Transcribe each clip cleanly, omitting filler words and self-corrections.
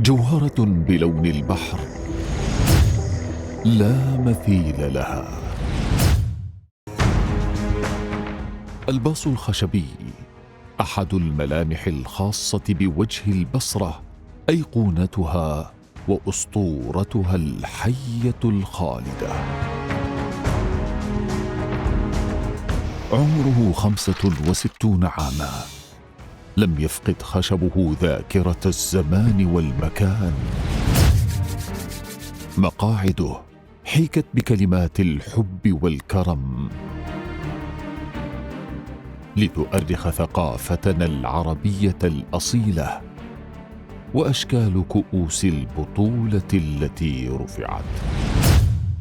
جوهرة بلون البحر لا مثيل لها. الباص الخشبي أحد الملامح الخاصة بوجه البصرة، أيقونتها وأسطورتها الحية الخالدة. عمره 65 عاما، لم يفقد خشبه ذاكرة الزمان والمكان. مقاعده حيكت بكلمات الحب والكرم لتؤرخ ثقافتنا العربية الأصيلة وأشكال كؤوس البطولة التي رفعت.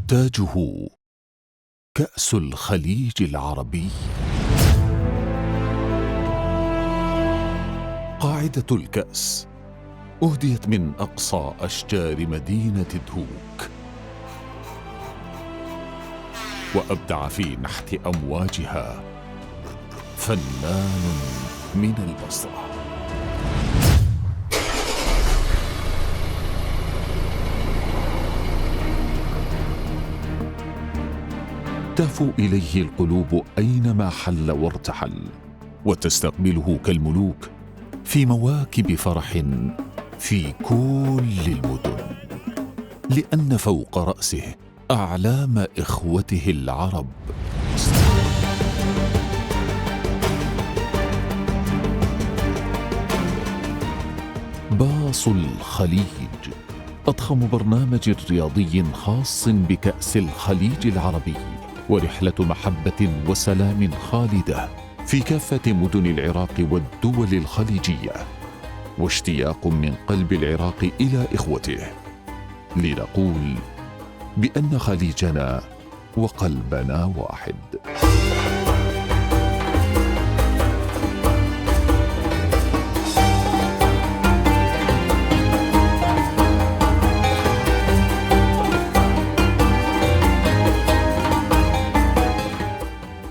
تاجه كأس الخليج العربي. قاعدة الكأس أهديت من أقصى أشجار مدينة دهوك، وأبدع في نحت أمواجها فنان من البصرة. تهفو إليه القلوب أينما حل وارتحل، وتستقبله كالملوك في مواكب فرح في كل المدن، لأن فوق رأسه أعلام إخوته العرب. باص الخليج أضخم برنامج رياضي خاص بكأس الخليج العربي، ورحلة محبة وسلام خالدة في كافة مدن العراق والدول الخليجية، واشتياق من قلب العراق إلى إخوته، لنقول بأن خليجنا وقلبنا واحد.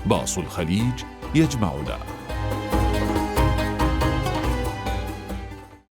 باص الخليج يجمعنا.